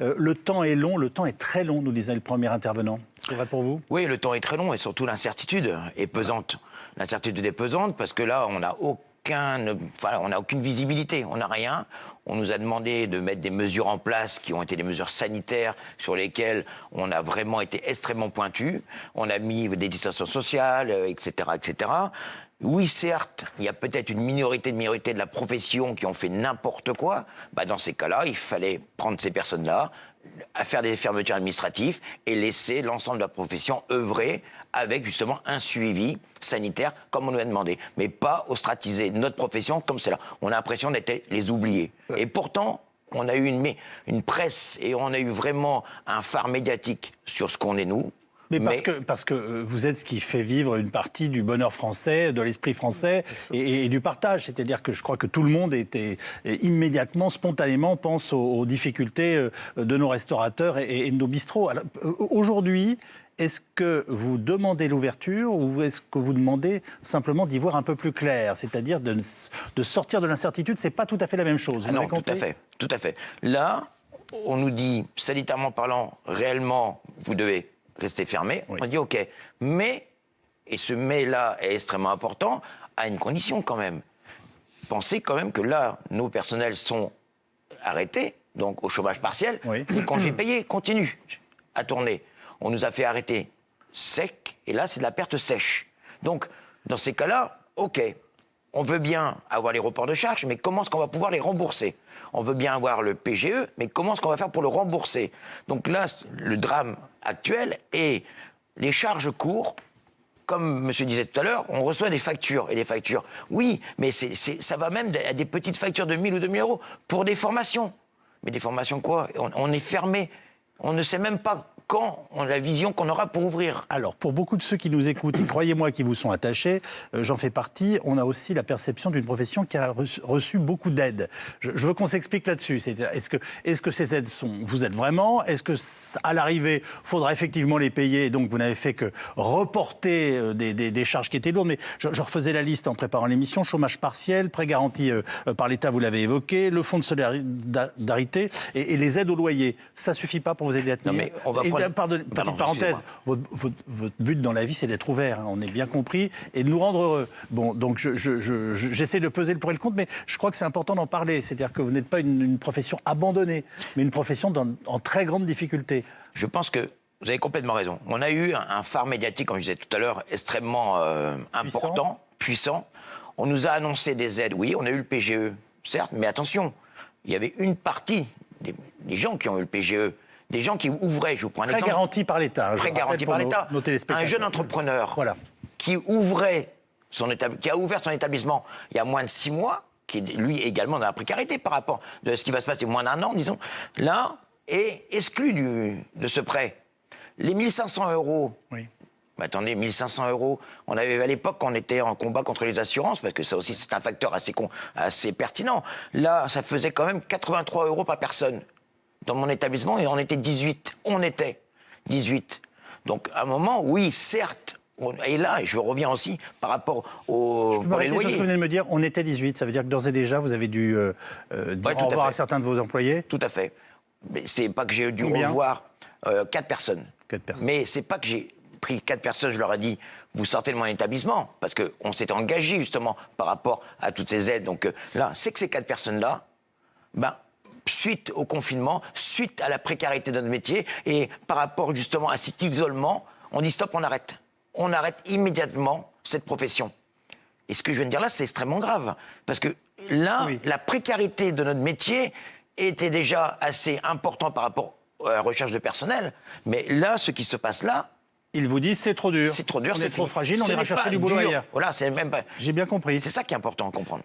Le temps est long, le temps est très long, nous disait le premier intervenant. C'est vrai pour vous? Oui, le temps est très long et surtout l'incertitude est pesante. L'incertitude est pesante parce que là, on n'a aucune visibilité, on n'a rien. On nous a demandé de mettre des mesures en place qui ont été des mesures sanitaires sur lesquelles on a vraiment été extrêmement pointu. On a mis des distanciations sociales, etc., etc. Oui, certes, il y a peut-être une minorité de la profession qui ont fait n'importe quoi. Dans ces cas-là, il fallait prendre ces personnes-là, à faire des fermetures administratives et laisser l'ensemble de la profession œuvrer avec justement un suivi sanitaire comme on nous a demandé. Mais pas ostratiser notre profession comme c'est là. On a l'impression d'être les oubliés. Et pourtant, on a eu une presse et on a eu vraiment un phare médiatique sur ce qu'on est nous. Mais parce que vous êtes ce qui fait vivre une partie du bonheur français, de l'esprit français et du partage. C'est-à-dire que je crois que tout le monde immédiatement, spontanément, pense aux difficultés de nos restaurateurs et de nos bistrots. Alors, aujourd'hui, est-ce que vous demandez l'ouverture ou est-ce que vous demandez simplement d'y voir un peu plus clair? C'est-à-dire de sortir de l'incertitude, c'est pas tout à fait la même chose. Ah non, tout à fait. Là, on nous dit, sanitairement parlant, réellement, vous devez rester fermé. Oui. On dit OK. Mais, et ce mais-là est extrêmement important, à une condition quand même. Pensez quand même que là, nos personnels sont arrêtés, donc au chômage partiel. Oui. Les congés payés continuent à tourner. On nous a fait arrêter sec, et là, c'est de la perte sèche. Donc, dans ces cas-là, OK. On veut bien avoir les reports de charges, mais comment est-ce qu'on va pouvoir les rembourser? On veut bien avoir le PGE, mais comment est-ce qu'on va faire pour le rembourser? Donc là, le drame actuel est les charges courent. Comme monsieur disait tout à l'heure, on reçoit des factures. Et les factures, oui, mais ça va même à des petites factures de 1 000 ou 2 000 euros pour des formations. Mais des formations quoi? On est fermé. On ne sait même pas quand on a la vision qu'on aura pour ouvrir. Alors, pour beaucoup de ceux qui nous écoutent, croyez-moi, qui vous sont attachés, j'en fais partie, on a aussi la perception d'une profession qui a reçu beaucoup d'aides. Je veux qu'on s'explique là-dessus. Est-ce que ces aides vous êtes vraiment? Est-ce que, à l'arrivée, il faudra effectivement les payer? Et donc, vous n'avez fait que reporter des charges qui étaient lourdes. Mais je refaisais la liste en préparant l'émission. Chômage partiel, prêt garanti par l'État, vous l'avez évoqué, le fonds de solidarité et les aides au loyer. Ça suffit pas pour vous aider à tenir? Non, mais on va petite parenthèse, votre but dans la vie, c'est d'être ouvert, hein, on est bien compris, et de nous rendre heureux. Bon, donc j'essaie de peser le pour et le contre, mais je crois que c'est important d'en parler. C'est-à-dire que vous n'êtes pas une profession abandonnée, mais une profession en très grande difficulté. Je pense que vous avez complètement raison. On a eu un phare médiatique, comme je disais tout à l'heure, extrêmement important, puissant. On nous a annoncé des aides, oui, on a eu le PGE, certes, mais attention, il y avait une partie des gens qui ont eu le PGE, des gens qui ouvraient, je vous prends un exemple. Prêt garanti par l'État. Prêt garanti par l'État. Un jeune entrepreneur qui a ouvert son établissement il y a moins de 6 mois, qui est lui également dans la précarité par rapport à ce qui va se passer moins d'1 an, disons, là, est exclu de ce prêt. Les 1 500 €. Oui. Attendez, 1 500 €, on avait à l'époque, on était en combat contre les assurances, parce que ça aussi c'est un facteur assez pertinent. Là, ça faisait quand même 83 € par personne. Dans mon établissement, et on était 18. On était 18. Donc, à un moment, oui, certes. Et là, je reviens aussi par rapport pour les loyers. Sur ce que vous venez de me dire, on était 18. Ça veut dire que d'ores et déjà, vous avez dû dire au revoir à certains de vos employés? Tout à fait. Mais c'est pas que j'ai dû revoir 4 personnes. 4 personnes. Mais c'est pas que j'ai pris 4 personnes, je leur ai dit, vous sortez de mon établissement. Parce qu'on s'était engagé, justement, par rapport à toutes ces aides. Donc là, c'est que ces 4 personnes-là, suite au confinement, suite à la précarité de notre métier et par rapport justement à cet isolement, on dit stop, on arrête. On arrête immédiatement cette profession. Et ce que je viens de dire là, c'est extrêmement grave. Parce que là, la précarité de notre métier était déjà assez important par rapport à la recherche de personnel. Mais là, ce qui se passe là... Ils vous disent c'est trop dur. C'est trop dur, c'est trop fragile, on ira chercher du boulot ailleurs. Voilà, c'est même pas... J'ai bien compris. C'est ça qui est important à comprendre.